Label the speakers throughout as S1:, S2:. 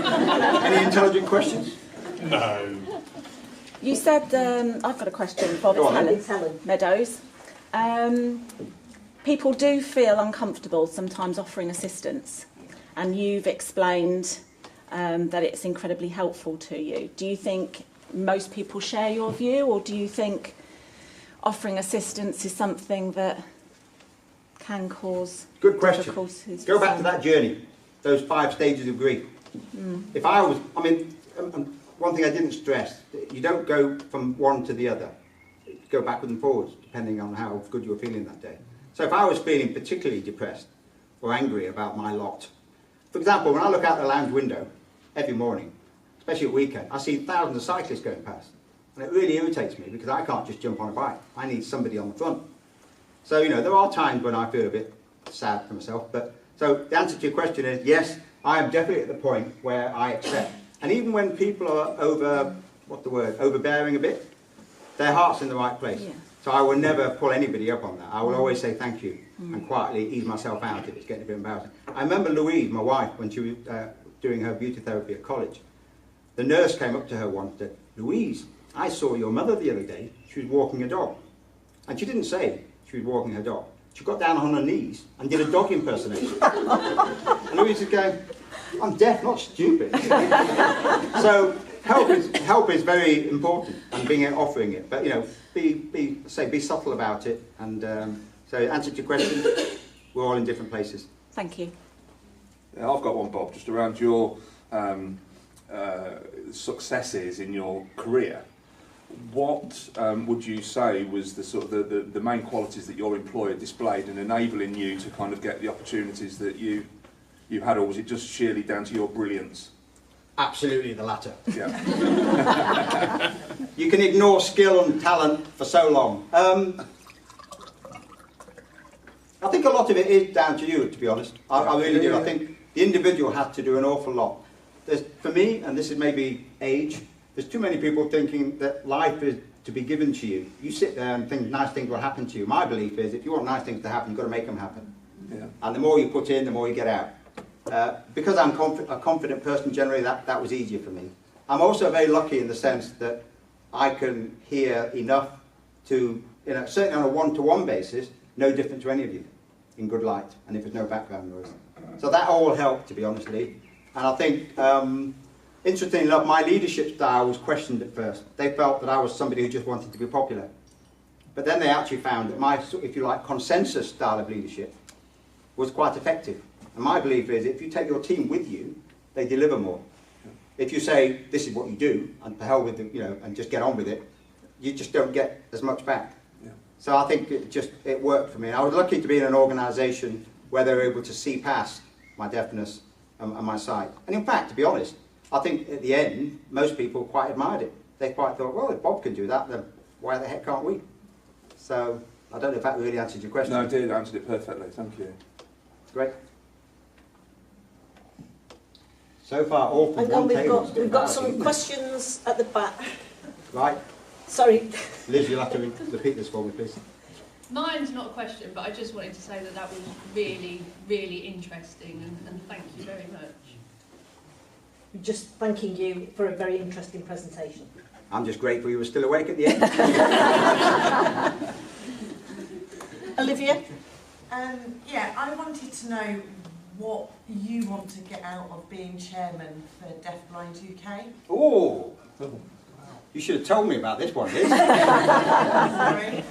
S1: Any intelligent questions?
S2: No.
S3: You said, I've got a question, Bob. It's Helen Meadows. People do feel uncomfortable sometimes offering assistance, and you've explained that it's incredibly helpful to you. Do you think most people share your view, or do you think offering assistance is something that can cause
S1: Good question.
S3: difficulties?
S1: Go back to that journey, those 5 stages of grief. If I was, I mean, one thing I didn't stress, you don't go from one to the other. You go backwards and forwards, depending on how good you're feeling that day. So if I was feeling particularly depressed or angry about my lot, for example, when I look out the lounge window every morning, especially at weekend, I see thousands of cyclists going past. And it really irritates me because I can't just jump on a bike. I need somebody on the front. So, you know, there are times when I feel a bit sad for myself. But so the answer to your question is yes, I am definitely at the point where I accept. And even when people are overbearing a bit, their heart's in the right place. Yeah. So I will never pull anybody up on that. I will always say thank you and quietly ease myself out if it's getting a bit embarrassing. I remember Louise, my wife, when she was doing her beauty therapy at college, the nurse came up to her once and said, "Louise, I saw your mother the other day. She was walking a dog." And she didn't say she was walking her dog. She got down on her knees and did a dog impersonation. And Louise is going, "I'm deaf, not stupid." So help is very important, and offering it. But you know, be subtle about it. And so answer to your question, we're all in different places.
S3: Thank you.
S2: Yeah, I've got one, Bob, just around your successes in your career. What would you say was the sort of the main qualities that your employer displayed in enabling you to kind of get the opportunities that you had, or was it just sheerly down to your brilliance?
S1: Absolutely the latter.
S2: Yeah.
S1: You can ignore skill and talent for so long. I think a lot of it is down to you, to be honest. I really do. I think the individual has to do an awful lot. For me, and this is maybe age, there's too many people thinking that life is to be given to you. You sit there and think nice things will happen to you. My belief is if you want nice things to happen, you've got to make them happen. Yeah. And the more you put in, the more you get out. Because I'm a confident person generally, that was easier for me. I'm also very lucky in the sense that I can hear enough to, you know, certainly on a one-to-one basis, no different to any of you in good light, and if there's no background noise. So that all helped, to be honest, Lee. And I think, interestingly enough, my leadership style was questioned at first. They felt that I was somebody who just wanted to be popular. But then they actually found that my, if you like, consensus style of leadership was quite effective. And my belief is if you take your team with you, they deliver more. If you say, this is what you do, and to hell with it, you know, and just get on with it, you just don't get as much back. Yeah. So I think it worked for me. And I was lucky to be in an organisation where they were able to see past my deafness and my sight. And in fact, to be honest, I think at the end, most people quite admired it. They quite thought, well, if Bob can do that, then why the heck can't we? So I don't know if that really answered your question.
S2: No, it did. Answered it perfectly. Thank you.
S1: Great. So far, all from one table.
S4: We've got some questions at the back.
S1: Right.
S4: Sorry.
S1: Liz, you'll have to repeat this for me, please.
S5: Mine's not a question, but I just wanted to say that that was really, really interesting, and thank you very much.
S4: We're just thanking you for a very interesting presentation.
S1: I'm just grateful you were still awake at the end.
S4: Olivia?
S6: Yeah, I wanted to know what you want to get out of being chairman for DeafblindUK.
S1: Oh, you should have told me about this one, Liz.
S6: Sorry.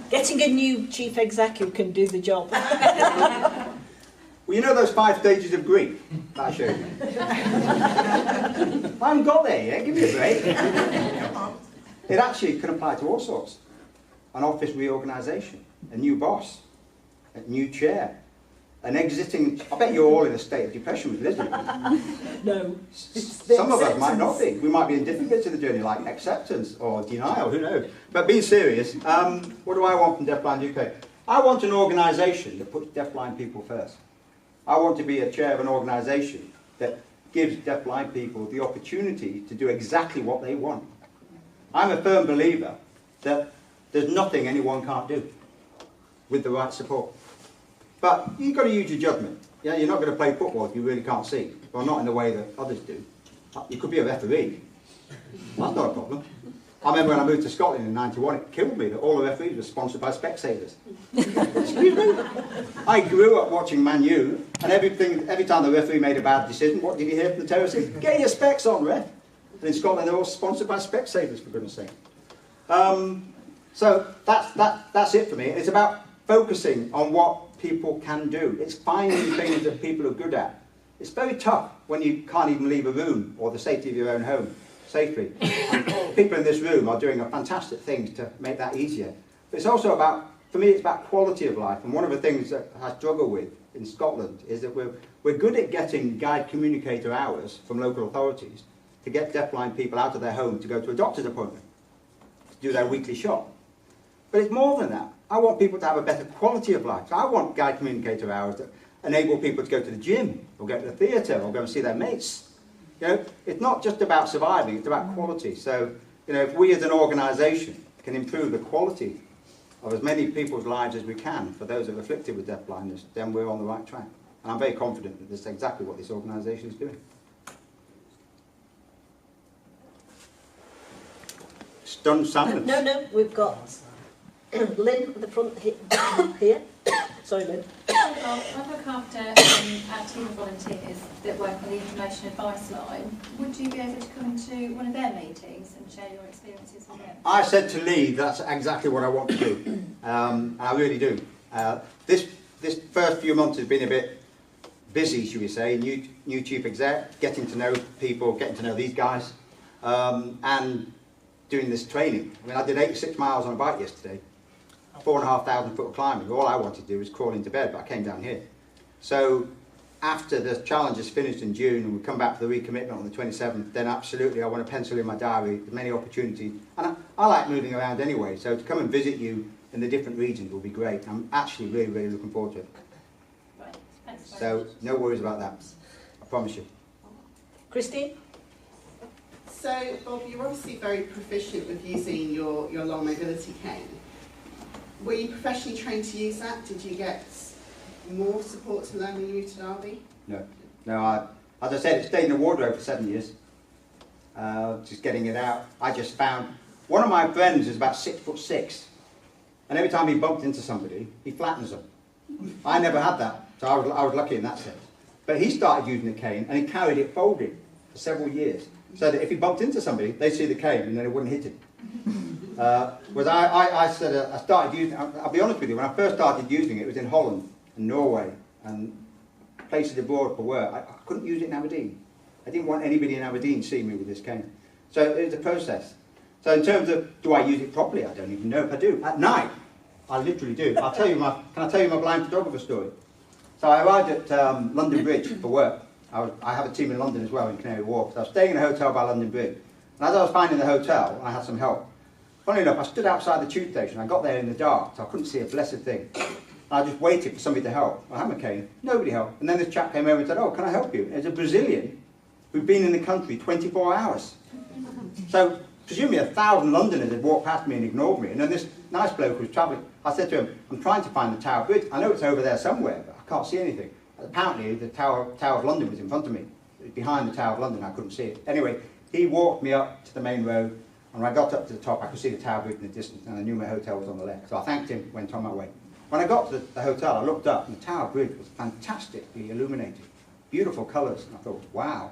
S4: Getting a new chief exec who can do the job.
S1: Well, you know those 5 stages of grief that I showed you? I haven't got there yet, give me a break. It actually can apply to all sorts. An office reorganisation, a new boss, a new chair, an exiting... I bet you're all in a state of depression with Liz.
S4: No.
S1: Some of us might not be. We might be in different bits of the journey, like acceptance or denial, who knows. But being serious, what do I want from DeafblindUK? I want an organisation that puts deafblind people first. I want to be a chair of an organisation that gives deafblind people the opportunity to do exactly what they want. I'm a firm believer that there's nothing anyone can't do with the right support. But you've got to use your judgment. Yeah, you're not going to play football if you really can't see. Well, not in the way that others do. You could be a referee. That's not a problem. I remember when I moved to Scotland in '91, it killed me that all the referees were sponsored by Specsavers. Excuse me? I grew up watching Man U, and every time the referee made a bad decision, what did you hear from the terrorists? Get your specs on, ref. And in Scotland, they're all sponsored by Specsavers, for goodness sake. So that's it for me. It's about focusing on what people can do. It's finding things that people are good at. It's very tough when you can't even leave a room or the safety of your own home safely. And people in this room are doing a fantastic things to make that easier. But it's also about, for me, it's about quality of life. And one of the things that I struggle with in Scotland is that we're good at getting guide communicator hours from local authorities to get deafblind people out of their home to go to a doctor's appointment, to do their weekly shop. But it's more than that. I want people to have a better quality of life. So I want guide communicator hours that enable people to go to the gym, or go to the theatre, or go and see their mates. You know, it's not just about surviving, it's about quality. So, you know, if we as an organisation can improve the quality of as many people's lives as we can for those that are afflicted with deafblindness, then we're on the right track. And I'm very confident that this is exactly what this organisation is doing. Stunned silence.
S4: No, we've got Lynn at the front here. Sorry, Lynn.
S7: I look after our team of volunteers that work on the information advice line. Would you be able to come to one of their meetings and share your experiences with them?
S1: I said to Lee, that's exactly what I want to do. I really do. This first few months has been a bit busy, should we say, new chief exec, getting to know people, getting to know these guys, and doing this training. I mean, I did 86 miles on a bike yesterday, 4,500 foot of climbing. All I wanted to do was crawl into bed, but I came down here. So after the challenge is finished in June and we come back for the recommitment on the 27th, then absolutely I want to pencil in my diary as many opportunities. And I like moving around anyway, so to come and visit you in the different regions will be great. I'm actually really, really looking forward to it.
S7: Right, thanks very
S1: So
S7: much.
S1: no worries about that, I promise you.
S4: Christine?
S8: So, Bob, you're obviously very proficient with using your long mobility cane. Were you professionally trained to use that? Did you get more support to learn when you moved to Derby?
S1: No, as I said, it stayed in the wardrobe for 7 years. Just getting it out. I just found, one of my friends is about 6'6", and every time he bumped into somebody, he flattens them. I never had that, so I was lucky in that sense. But he started using the cane, and he carried it folded for several years, so that if he bumped into somebody, they'd see the cane, and then it wouldn't hit him. Whereas I started using, I'll be honest with you, when I first started using it, it was in Holland and Norway and places abroad for work. I couldn't use it in Aberdeen. I didn't want anybody in Aberdeen seeing me with this cane. So it was a process. So in terms of, do I use it properly? I don't even know if I do. At night, I literally do. Can I tell you my blind photographer story? So I arrived at London Bridge for work. I have a team in London as well, in Canary Wharf. So I was staying in a hotel by London Bridge. And as I was finding the hotel, I had some help. Funny enough, I stood outside the tube station. I got there in the dark, so I couldn't see a blessed thing. I just waited for somebody to help. I had my cane, nobody helped. And then this chap came over and said, "Oh, can I help you?" It's a Brazilian who'd been in the country 24 hours. So presumably 1,000 Londoners had walked past me and ignored me. And then this nice bloke who was travelling, I said to him, "I'm trying to find the Tower Bridge. I know it's over there somewhere, but I can't see anything." Apparently the Tower of London was in front of me. It was behind the Tower of London, I couldn't see it. Anyway, he walked me up to the main road, and when I got up to the top, I could see the Tower Bridge in the distance, and I knew my hotel was on the left. So I thanked him, went on my way. When I got to the hotel, I looked up, and the Tower Bridge was fantastically illuminated. Beautiful colours, and I thought, wow,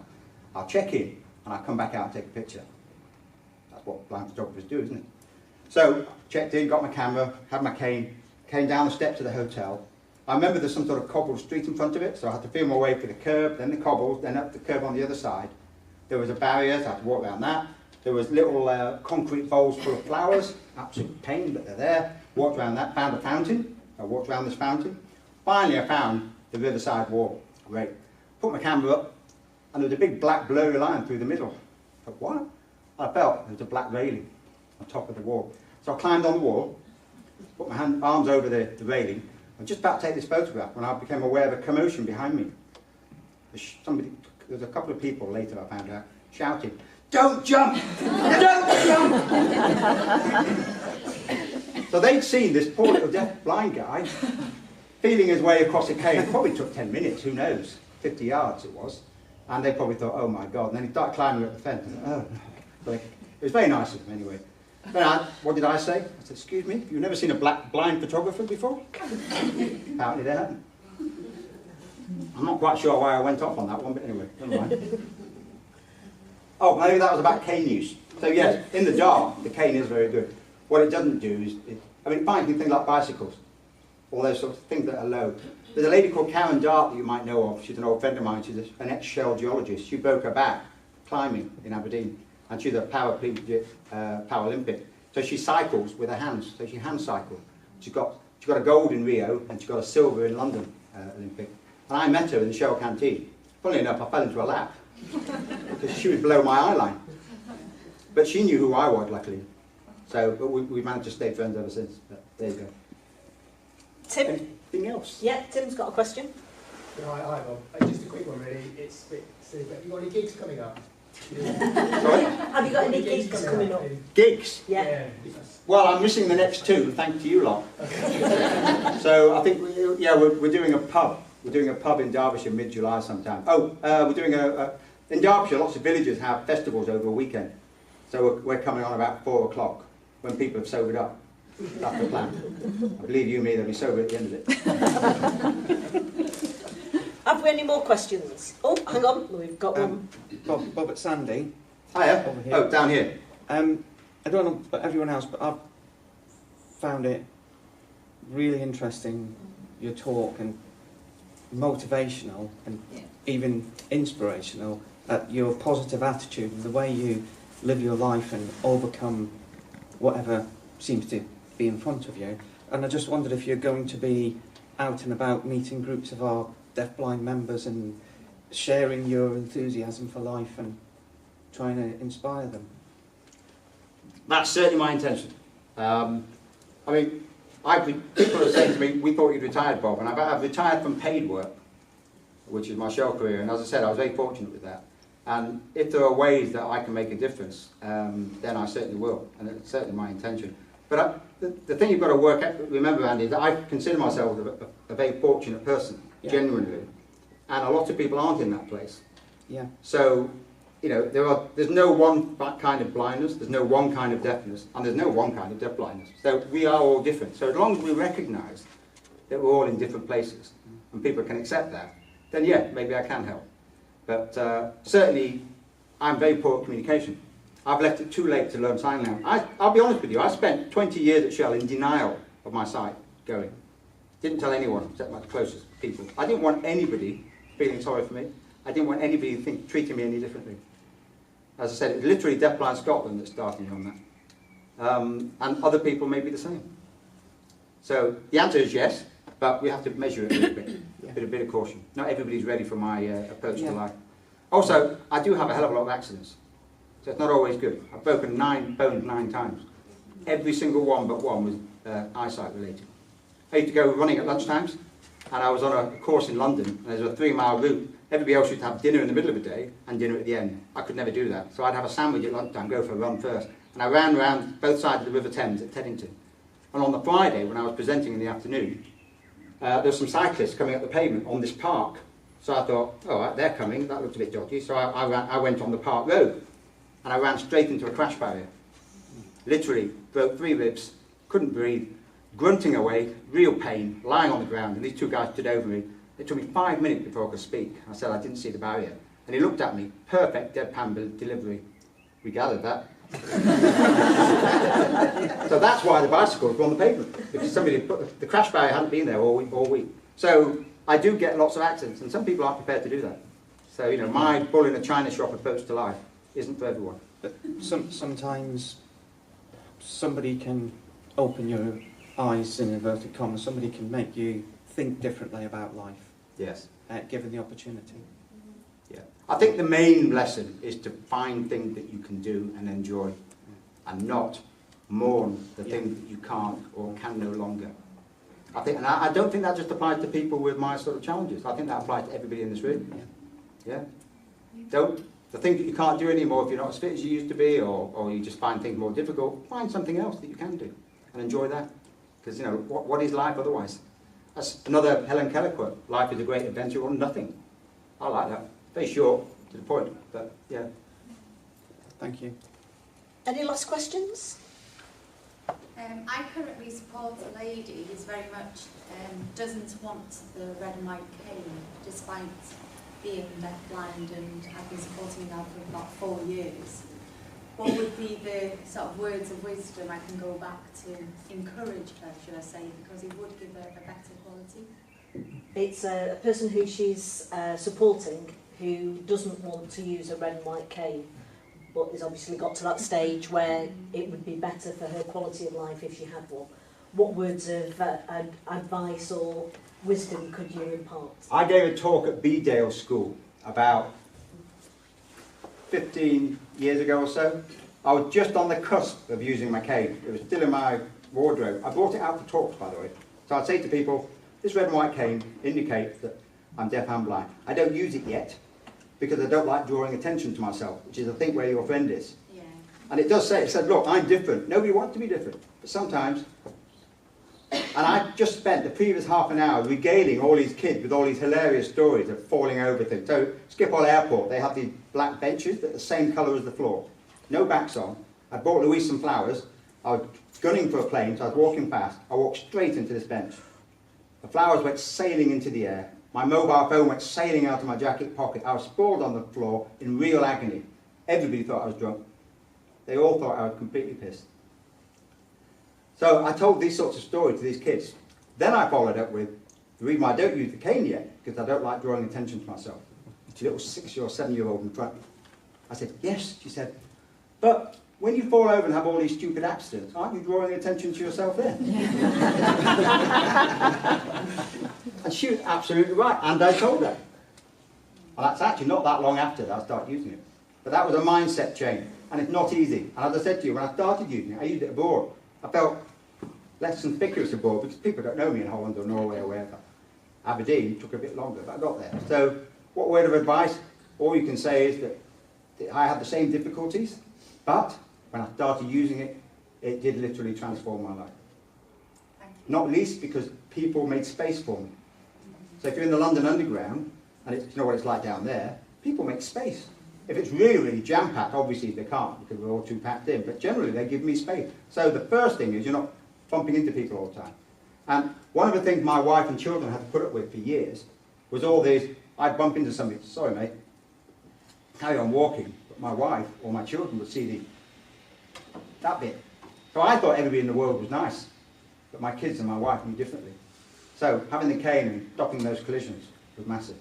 S1: I'll check in, and I'll come back out and take a picture. That's what blind photographers do, isn't it? So, checked in, got my camera, had my cane, came down the steps of the hotel. I remember there's some sort of cobbled street in front of it, so I had to feel my way for the curb, then the cobbles, then up the curb on the other side. There was a barrier, so I had to walk around that. There was little concrete bowls full of flowers, absolute pain, but they're there. Walked around that, found a fountain. I walked around this fountain. Finally, I found the riverside wall. Great. Put my camera up, and there was a big black blurry line through the middle. I thought, what? I felt there was a black railing on top of the wall. So I climbed on the wall, put my arms over the railing. I was just about to take this photograph when I became aware of a commotion behind me. There was a couple of people later, I found out, shouting, "Don't jump! Don't jump!" So they'd seen this poor little deaf-blind guy feeling his way across a cane. It probably took 10 minutes, who knows, 50 yards it was. And they probably thought, oh my God. And then he started climbing up the fence. And, oh, but it was very nice of him anyway. Then what did I say? I said, excuse me, you've never seen a blind photographer before? Apparently they hadn't. I'm not quite sure why I went off on that one, but anyway, never mind. Oh, maybe that was about cane use. So yes, in the dark, the cane is very good. What it doesn't do is, fine things like bicycles, all those sorts of things that are low. There's a lady called Karen Dart that you might know of. She's an old friend of mine. She's an ex-shell geologist. She broke her back climbing in Aberdeen, and she's a paraplegic Paralympic. So she cycles with her hands. So she hand cycles. She got a gold in Rio, and she got a silver in London Olympic. And I met her in the Shell canteen. Funnily enough, I fell into her lap because she was below my eye line. But she knew who I was, luckily. So but we managed to stay friends ever since. But there you go.
S4: Tim?
S1: Anything else?
S4: Yeah, Tim's got a question.
S9: Hi, Bob. Just a quick one, really. It's a bit silly, but have you got any gigs coming up?
S1: Sorry?
S4: Have you got any gigs coming up?
S1: Gigs?
S4: Yeah.
S1: Well, I'm missing the next two, thanks to you lot. So I think we're doing a pub. We're doing a pub in Derbyshire mid-July sometime. Oh, we're doing in Derbyshire, lots of villages have festivals over a weekend. So we're coming on about 4 o'clock when people have sobered up. That's the plan. I believe you me, they'll be sober at the end of it.
S4: Have we any more questions? Oh, hang on, we've got one.
S10: Bob at Sandy.
S1: Hiya.
S10: Over here.
S1: Oh, down here.
S10: I don't know about everyone else, but I've found it really interesting, your talk, and motivational and even inspirational, your positive attitude and the way you live your life and overcome whatever seems to be in front of you. And I just wondered if you're going to be out and about meeting groups of our deafblind members and sharing your enthusiasm for life and trying to inspire them.
S1: That's certainly my intention. People are saying to me, we thought you'd retired, Bob, and I've retired from paid work, which is my Shell career, and as I said, I was very fortunate with that. And if there are ways that I can make a difference, then I certainly will, and it's certainly my intention. But the thing you've got to remember, Andy, is that I consider myself a very fortunate person, genuinely, and a lot of people aren't in that place.
S10: Yeah.
S1: So, there's no one kind of blindness, there's no one kind of deafness, and there's no one kind of deafblindness. So we are all different. So as long as we recognise that we're all in different places, and people can accept that, then yeah, maybe I can help. But certainly, I'm very poor at communication. I've left it too late to learn sign language. I'll be honest with you, I spent 20 years at Shell in denial of my sight going. Didn't tell anyone, except my closest people. I didn't want anybody feeling sorry for me. I didn't want anybody treating me any differently. As I said, it's literally Deafblind Scotland that started me on that. And other people may be the same. So the answer is yes, but we have to measure it a little bit. A bit of caution. Not everybody's ready for my approach to life. Also, I do have a hell of a lot of accidents. So it's not always good. I've broken 9 bones 9 times. Every single one but one was eyesight related. I used to go running at lunchtimes, and I was on a course in London, and there's a 3-mile route. Everybody else used to have dinner in the middle of the day and dinner at the end. I could never do that. So I'd have a sandwich at lunchtime, go for a run first. And I ran around both sides of the River Thames at Teddington. And on the Friday, when I was presenting in the afternoon, there were some cyclists coming up the pavement on this park. So I thought, all right, they're coming. That looked a bit dodgy. So I went on the park road, and I ran straight into a crash barrier. Literally, broke 3 ribs, couldn't breathe, grunting away, real pain, lying on the ground. And these 2 guys stood over me. It took me 5 minutes before I could speak. I said I didn't see the barrier. And he looked at me, perfect deadpan delivery. We gathered that. So that's why the bicycles were on the pavement, because the crash barrier hadn't been there all week. So I do get lots of accidents, and some people aren't prepared to do that. So, my bull in a china shop approach to life isn't for everyone.
S10: But sometimes somebody can open your eyes, in inverted commas, somebody can make you think differently about life.
S1: Yes.
S10: Given the opportunity.
S1: Yeah. I think the main lesson is to find things that you can do and enjoy, and not mourn the things that you can't or can no longer. I don't think that just applies to people with my sort of challenges. I think that applies to everybody in this room. Yeah. The things that you can't do anymore, if you're not as fit as you used to be, or you just find things more difficult, find something else that you can do and enjoy that. Because what is life otherwise? That's another Helen Keller quote. Life is a great adventure or nothing. I like that. Very short, to the point. But yeah.
S10: Thank you.
S4: Any last questions?
S11: I currently support a lady who's very much doesn't want the red and white cane, despite being deafblind, and I've been supporting her now for about 4 years. What would be the sort of words of wisdom I can go back to encourage her, should I say, because it would give her a better quality?
S4: It's a person who she's supporting who doesn't want to use a red and white cane, but has obviously got to that stage where it would be better for her quality of life if she had one. What words of advice or wisdom could you impart?
S1: I gave a talk at Bedale School about 15 years ago or so. I was just on the cusp of using my cane. It was still in my wardrobe. I brought it out for talks, by the way. So I'd say to people, this red and white cane indicates that I'm deaf and blind. I don't use it yet because I don't like drawing attention to myself, which is I think where your friend is.
S11: Yeah.
S1: And it does say, it said, look, I'm different. Nobody wants to be different. But sometimes, and I just spent the previous half an hour regaling all these kids with all these hilarious stories of falling over things. So Schiphol Airport, they have these black benches that are the same colour as the floor. No backs on. I bought Louise some flowers. I was gunning for a plane, so I was walking past. I walked straight into this bench. The flowers went sailing into the air. My mobile phone went sailing out of my jacket pocket. I was sprawled on the floor in real agony. Everybody thought I was drunk. They all thought I was completely pissed. So I told these sorts of stories to these kids. Then I followed up with, the reason why I don't use the cane yet, because I don't like drawing attention to myself. It's a little 6 or 7 year old in front. I said, yes, she said, but when you fall over and have all these stupid accidents, aren't you drawing attention to yourself then? And she was absolutely right, and I told her. And that's actually not that long after that I started using it. But that was a mindset change, and it's not easy. And as I said to you, when I started using it, I used it abroad. I felt less conspicuous abroad because people don't know me in Holland or Norway or wherever. Aberdeen took a bit longer, but I got there. So what word of advice? All you can say is that I had the same difficulties, but when I started using it, it did literally transform my life. Not least because people made space for me. So if you're in the London Underground, and you know what it's like down there, people make space. If it's really, really jam-packed, obviously they can't because we're all too packed in, but generally they give me space. So the first thing is you're not bumping into people all the time. And one of the things my wife and children had to put up with for years was all these, I'd bump into somebody, sorry mate, carry on walking, but my wife or my children would see that bit. So I thought everybody in the world was nice, but my kids and my wife knew differently. So having the cane and stopping those collisions was massive.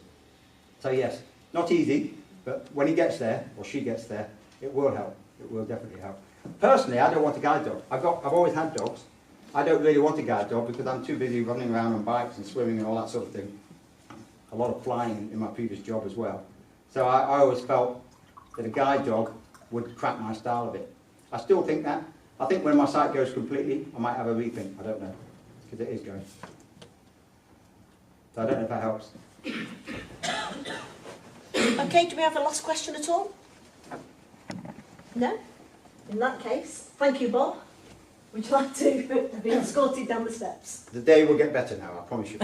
S1: So yes, not easy, but when he gets there, or she gets there, it will help. It will definitely help. Personally, I don't want a guide dog. I've always had dogs. I don't really want a guide dog because I'm too busy running around on bikes and swimming and all that sort of thing. A lot of flying in my previous job as well. So I always felt that a guide dog would crack my style a bit. I still think that. I think when my sight goes completely, I might have a rethink. I don't know, because it is going. So I don't know if that helps.
S4: Okay, do we have a last question at all? No? In that case, thank you, Bob. Would you like to be escorted down the steps?
S1: The day will get better now, I promise you.